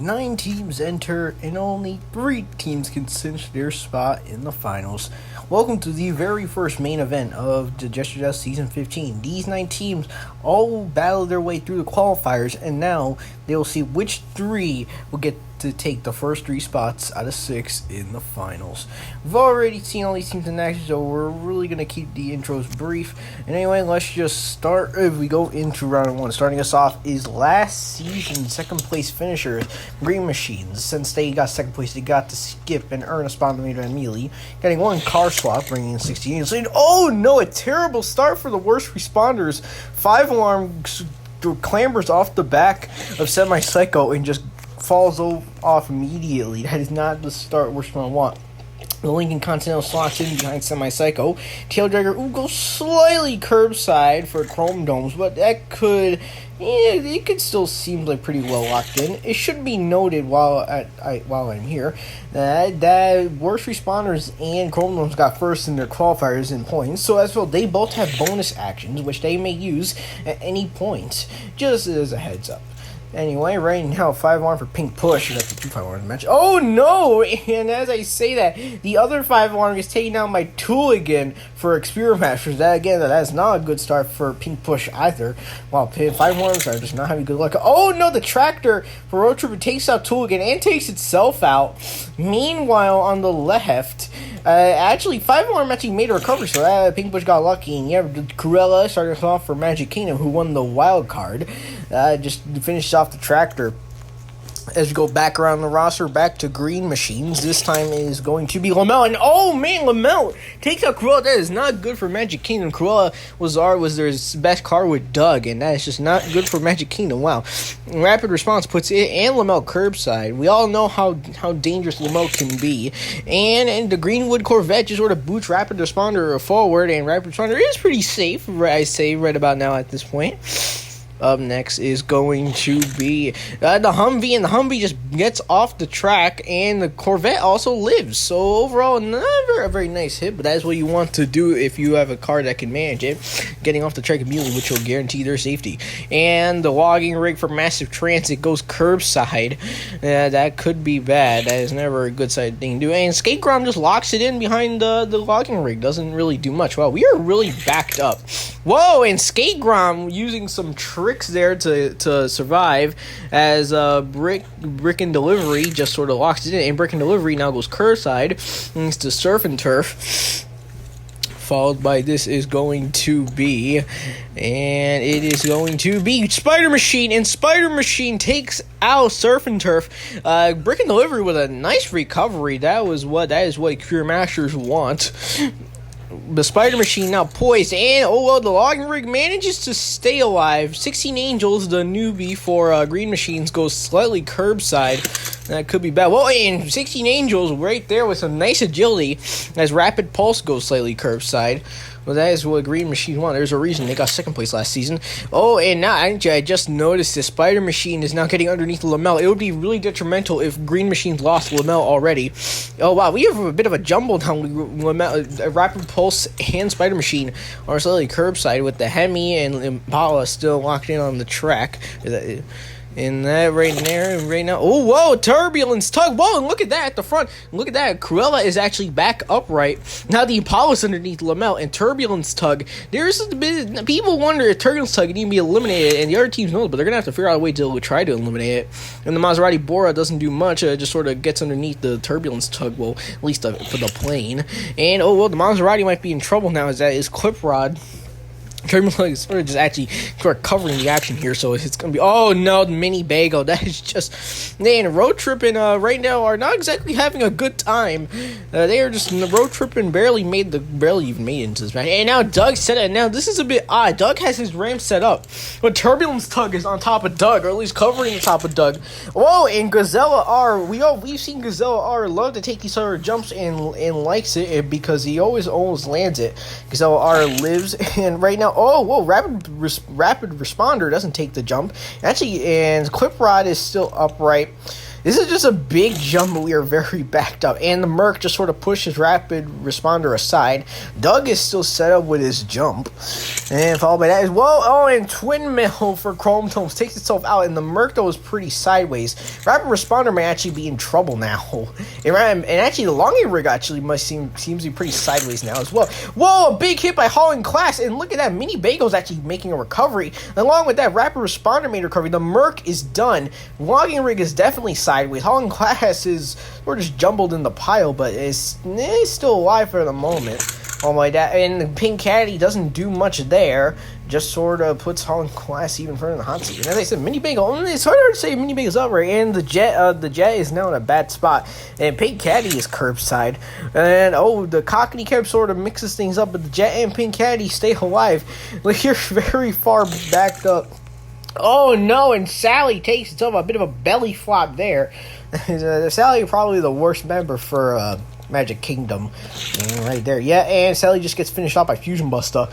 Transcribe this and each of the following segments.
9 teams enter, and only 3 teams can cinch their spot in the finals. Welcome to the very first main event of the Jester Season 15. These 9 teams all battled their way through the qualifiers, and now they will see which 3 will get to take the first 3 spots out of 6 in the finals. We've already seen all these teams in action, so we're really going to keep the intros brief. And anyway, let's just start. If we go into round 1, starting us off is last season's second place finishers, Green Machines. Since they got second place, they got to skip and earn a spot immediately, getting 1 car swap, bringing in 68. So, oh no, a terrible start for the worst responders. 5 alarm clambers off the back of Semi-Psycho and just falls off immediately. That is not the start we're supposed to want. The Lincoln Continental slots in behind Semi-Psycho. Taildragger goes slightly curbside for Chrome Domes, but that could... it could still seem like pretty well locked in. It should be noted while I'm here that worst responders and Chrome Domes got first in their qualifiers in points, so as well they both have bonus actions which they may use at any point, just as a heads up. Anyway, right now, 5 alarm for Pink Push. That's the 2 5 alarm match. Oh no! And as I say that, the other 5 alarm is taking down my Tooligan for Experiment Masters. That is not a good start for Pink Push either. Wow, 5 alarms are just not having good luck. Oh no, the tractor for Road Tripper takes out Tooligan and takes itself out. Meanwhile, on the left, actually, 5 alarm actually made a recovery, so Pink Push got lucky. And yeah, Cruella started us off for Magic Kingdom, who won the wild card. Just finished off the tractor. As we go back around the roster, back to Green Machines. This time it is going to be Lamel. And oh man, Lamel takes out Cruella. That is not good for Magic Kingdom. Cruella was their best car with Doug, and that is just not good for Magic Kingdom. Wow. Rapid Response puts it and Lamel curbside. We all know how dangerous Lamel can be. And the Greenwood Corvette just sort of boots Rapid Responder forward, and Rapid Responder is pretty safe, I say, right about now at this point. Up next is going to be the Humvee, and the Humvee just gets off the track, and the Corvette also lives. So overall, not a very nice hit, but that is what you want to do if you have a car that can manage it. Getting off the track immediately, which will guarantee their safety. And the logging rig for Massive Transit goes curbside. That could be bad. That is never a good side thing to do. And Skate Grom just locks it in behind the logging rig. Doesn't really do much. Wow, we are really backed up. Whoa, and Skate Grom using some tricks there to survive, as Brick and Delivery just sort of locks it in, and Brick and Delivery now goes curbside thanks to Surf and Turf. Followed by this is going to be, and it is going to be Spider Machine, and Spider Machine takes out Surf and Turf. Brick and Delivery with a nice recovery. That is what Cure Masters want. The Spider Machine now poised, and the logging rig manages to stay alive. 16 Angels, the newbie for Green Machines, goes slightly curbside. That could be bad. Well, and 16 Angels right there with some nice agility as Rapid Pulse goes slightly curbside. Well, that is what Green Machine won. There's a reason they got second place last season. Oh, and now I just noticed this Spider Machine is now getting underneath Lamel. It would be really detrimental if Green Machines lost Lamel already. Oh, wow, we have a bit of a jumble now. Lamel, Rapid Pulse and Spider Machine are slightly curbside with the Hemi and Impala still locked in on the track. In that right there, right now. Oh, whoa, Turbulence Tug. Whoa, and look at that at the front. Look at that. Cruella is actually back upright. Now the Impala's underneath Lamel, and Turbulence Tug. There's a bit, people wonder if Turbulence Tug need to be eliminated, and the other teams know, but they're going to have to figure out a way to try to eliminate it. And the Maserati Bora doesn't do much. Just sort of gets underneath the Turbulence Tug, well, at least for the plane. And, the Maserati might be in trouble now, as that is Clip Rod. Turbulence is sort of just actually covering the action here, so it's going to be... Oh, no, the Mini Bagel. That is just... Man, Road Trippin' right now are not exactly having a good time. They are just... Road Trippin' barely even made it into this match. And now Doug set it. Now, this is a bit odd. Doug has his ramp set up, but Turbulence Tug is on top of Doug, or at least covering the top of Doug. Whoa, and Gazella R... We've seen Gazella R love to take these sort of jumps and likes it because he always lands it. Gazella R lives, and right now... Rapid Responder doesn't take the jump. Actually, and Clip Rod is still upright. This is just a big jump. We are very backed up. And the Merc just sort of pushes Rapid Responder aside. Doug is still set up with his jump. And followed by that is, whoa, oh, and Twin Mill for Chrome Tomes takes itself out. And the Merc, though, is pretty sideways. Rapid Responder may actually be in trouble now. And actually, the Long Rig actually seems to be pretty sideways now as well. Whoa, a big hit by Holland Class. And look at that. Mini Bagel's actually making a recovery. Along with that, Rapid Responder made a recovery. The Merc is done. Logging Rig is definitely sideways. Holland Class is sort of just jumbled in the pile, but it's still alive for the moment. Oh my god. And Pink Caddy doesn't do much there. Just sort of puts Holland Class even further in the hot seat. And as I said, Mini Bagel, it's harder to say Mini Bagel's up right. And the Jet is now in a bad spot. And Pink Caddy is curbside. And the Cockney Cab sort of mixes things up, but the Jet and Pink Caddy stay alive. Like, you're very far backed up. Oh no, and Sally takes itself a bit of a belly flop there. Sally probably the worst member for Magic Kingdom. Right there. Yeah, and Sally just gets finished off by Fusion Buster.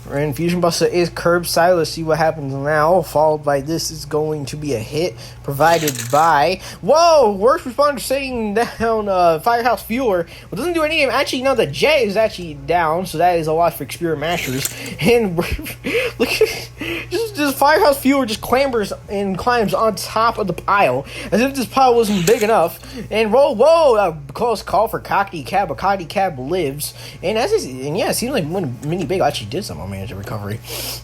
And Fusion Buster is curbside. Let's see what happens now. Followed by this is going to be a hit provided by... Whoa! Worst Responder sitting down Firehouse Fueler. Well, doesn't do anything. Actually, no, the Jet is actually down, so that is a loss for Experiment Masters. And look at just Firehouse Fueler just clambers and climbs on top of the pile as if this pile wasn't big enough. And whoa, a close call for Cockney Cab, but Cockney Cab lives. And it seems like when Mini Big actually did some manage a recovery.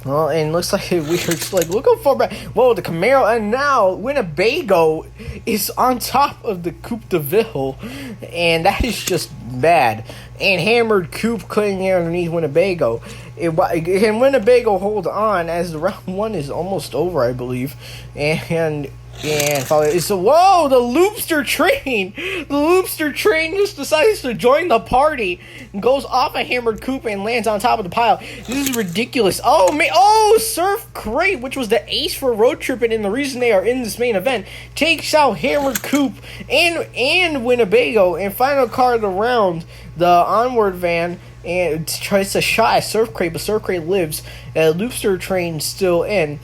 Well, and looks like we're just like, look how far back. Whoa, the Camaro, and now Winnebago is on top of the Coupe de Ville, and that is just bad. And Hammered Coupe clinging underneath Winnebago. And Winnebago hold on as the round one is almost over, I believe. And so, whoa, the Loopster Train! The Loopster Train just decides to join the party and goes off a Hammered Coupe and lands on top of the pile. This is ridiculous. Oh, man. Oh, Surf Crate, which was the ace for road tripping and the reason they are in this main event, takes out Hammered Coupe and Winnebago. And final car of the round, the Onward van, and tries to shot at Surf Crate, but Surf Crate lives. Loopster Train still in.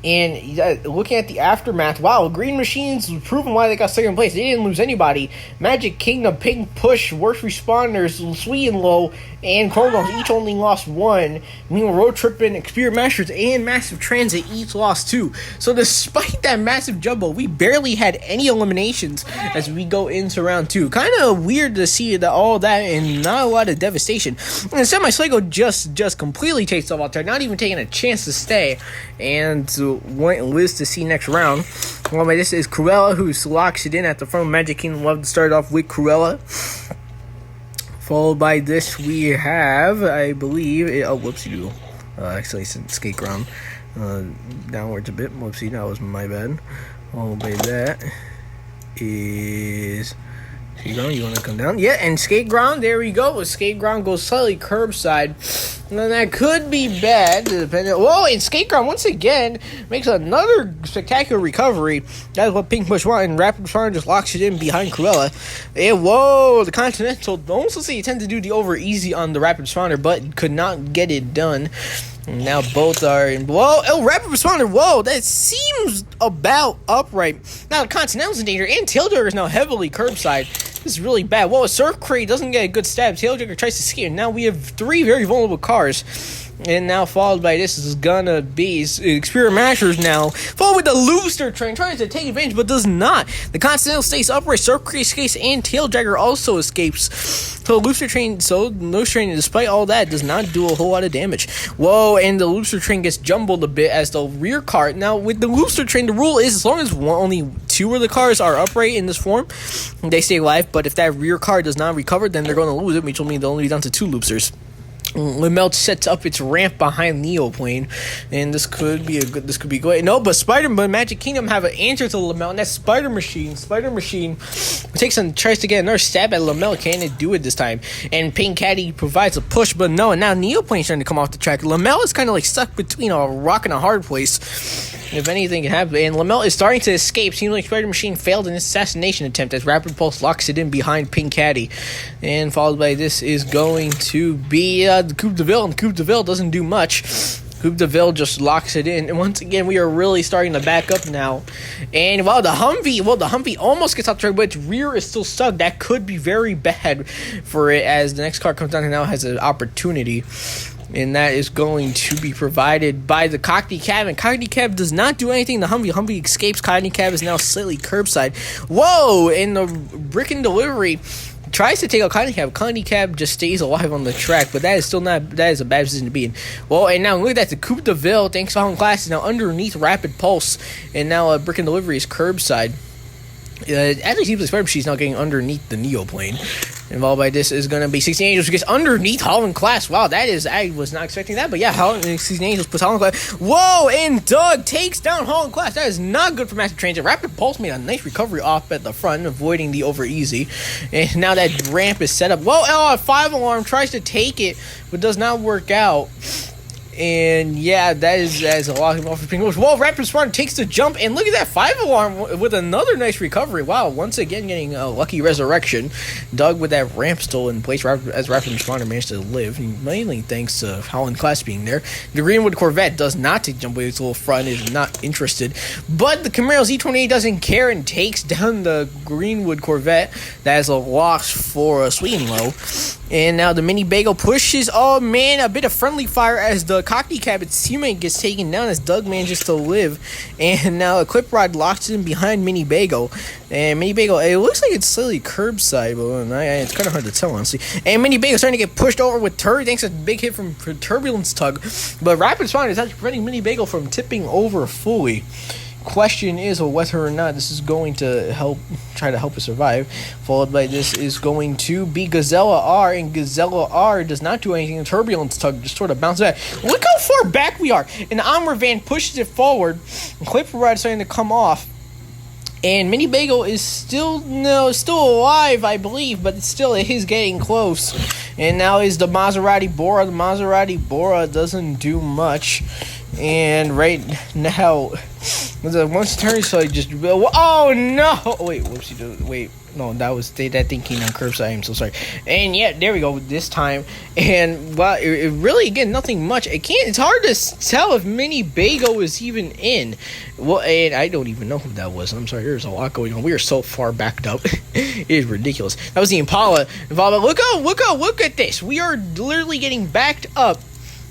And looking at the aftermath, wow, Green Machines proving why they got second place. They didn't lose anybody. Magic Kingdom, Pink Push, Worst Responders, Sweet and Low, and Chronos each only lost one. Meanwhile, Road Trippin', Experiment Masters, and Massive Transit each lost two. So despite that massive jumbo, we barely had any eliminations as we go into round two. Kind of weird to see all that and not a lot of devastation. And Semi-Slago just completely takes itself out there, not even taking a chance to stay. And Liz to see next round. Well, this is Cruella, who locks it in at the front. Magic Kingdom love to start off with Cruella. Followed by this, we have, I believe, whoopsie-doodle. Actually, it's skate ground. Downwards a bit. Whoopsie, that was my bad. Followed by that is... Skate ground, you want to come down? Yeah, and skate ground, there we go. Skate ground goes slightly curbside. And then that could be bad, depending. Whoa, and skate ground once again makes another spectacular recovery. That's what Pink Push wants, and Rapid Responder just locks it in behind Cruella. And whoa, the Continental, almost looks like you tend to do the over easy on the Rapid Responder, but could not get it done. And now both are in. Whoa, Rapid Responder, whoa, that seems about upright. Now the Continental's in danger, and Taildragger is now heavily curbside. This is really bad. Whoa, Surf Crate doesn't get a good stab. Taildragger tries to skate. Now we have three very vulnerable cars. And now followed by this is gonna be Experiment Masters now. Followed with the Loopster Train, trying to take advantage, but does not. The Continental stays upright, Surf Crate escapes, and Taildragger also escapes. So Loopster Train, despite all that, does not do a whole lot of damage. Whoa, and the Loopster Train gets jumbled a bit as the rear car. Now, with the Loopster Train, the rule is as long as only two of the cars are upright in this form, they stay alive. But if that rear car does not recover, then they're going to lose it, which will mean they'll only be down to two Loopsters. Lamel sets up its ramp behind Neoplane, and this could be good. No, but Magic Kingdom have an answer to Lamel, and that's Spider Machine. Spider Machine tries to get another stab at Lamel. Can it do it this time? And Pink Caddy provides a push, but no. And now Neoplane's trying to come off the track. Lamel is kind of like stuck between a rock and a hard place. If anything can happen, and Lamel is starting to escape. Seems like Spider Machine failed in his assassination attempt as Rapid Pulse locks it in behind Pink Caddy, and followed by this is going to be the Coupe de Ville, and Coupe de Ville doesn't do much. Coupe de Ville just locks it in, and once again we are really starting to back up now. And while the Humvee almost gets out the track, but its rear is still stuck. That could be very bad for it, as the next car comes down and now has an opportunity. And that is going to be provided by the Cockney Cab. And Cockney Cab does not do anything. The Humvee escapes. Cockney Cab is now slightly curbside. Whoa! And the Brick and Delivery tries to take out Cockney Cab. Cockney Cab just stays alive on the track, but that is still not. That is a bad position to be in. Well, and now look at that. The Coupe de Ville, thanks to Holland Class, is now underneath Rapid Pulse, and now Brick and Delivery is curbside. Actually, seems like she's now getting underneath the Neoplane. Involved by this is going to be 16 Angels, who gets underneath Holland Class. Wow, that is, I was not expecting that, but yeah, 16 Angels puts Holland Class. Whoa, and Doug takes down Holland Class. That is not good for Massive Transit. Rapid Pulse made a nice recovery off at the front, avoiding the over easy. And now that ramp is set up. Whoa, 5 Alarm tries to take it, but does not work out. And yeah, that is a lot of off for Pringles. Whoa, Rapid Responder takes the jump, and look at that 5 Alarm with another nice recovery. Wow, once again getting a lucky resurrection. Doug with that ramp still in place as Rapid Responder managed to live, mainly thanks to Holland Class being there. The Greenwood Corvette does not take jump with its little front, is not interested. But the Camaro Z28 doesn't care and takes down the Greenwood Corvette. That is a loss for Sweet and Low. And now the Mini Bagel pushes, oh man, a bit of friendly fire as the Cockney Cab, its teammate, gets taken down as Doug manages to live. And now a Clip Rod locks in behind Mini Bagel. And Mini Bagel, it looks like it's slightly curbside, but it's kind of hard to tell, honestly. And Mini Bagel starting to get pushed over with thanks to a big hit from Turbulence Tug. But Rapid Responder is actually preventing Mini Bagel from tipping over fully. Question is whether or not this is going to try to help it survive. Followed by this is going to be Gazella R, and Gazella R does not do anything. The Turbulence Tug just sort of bounces back. Look how far back we are. And the Armor Van pushes it forward. Clip Ride is starting to come off. And Mini Bagel is still alive, I believe, but it is getting close. And now is the Maserati Bora. The Maserati Bora doesn't do much. And right now, once turn, so I just, oh no! Wait, whoopsie, wait, no, that was that thing came on curbside. I'm so sorry. And yeah, there we go this time. And well, it really, again, nothing much. It's hard to tell if Mini Bagel is even in. Well, and I don't even know who that was. I'm sorry, there's a lot going on. We are so far backed up. It is ridiculous. That was the Impala. Look at this. We are literally getting backed up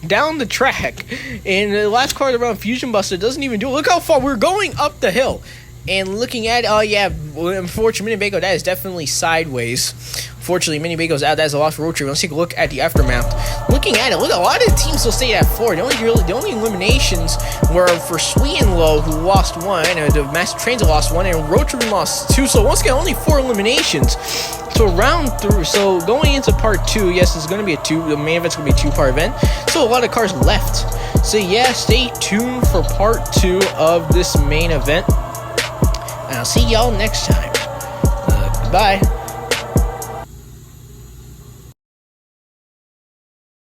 down the track, and the last car around Fusion Buster doesn't even do it. Look how far we're going up the hill. And looking at, unfortunately, Mini Bagel, that is definitely sideways. Fortunately, Mini Bagel's out. That's a loss for Road Trip. Let's take a look at the aftermath. Looking at it, look, a lot of teams still stay at 4. The only eliminations were for Sweet and Low, who lost 1, and the Massive Transit lost 1, and Road Trip lost 2. So once again, only 4 eliminations. So round 3, so going into part 2, yes, it's going to be the main event's going to be a 2-part event. So a lot of cars left. So yeah, stay tuned for part 2 of this main event. And I'll see y'all next time. Goodbye.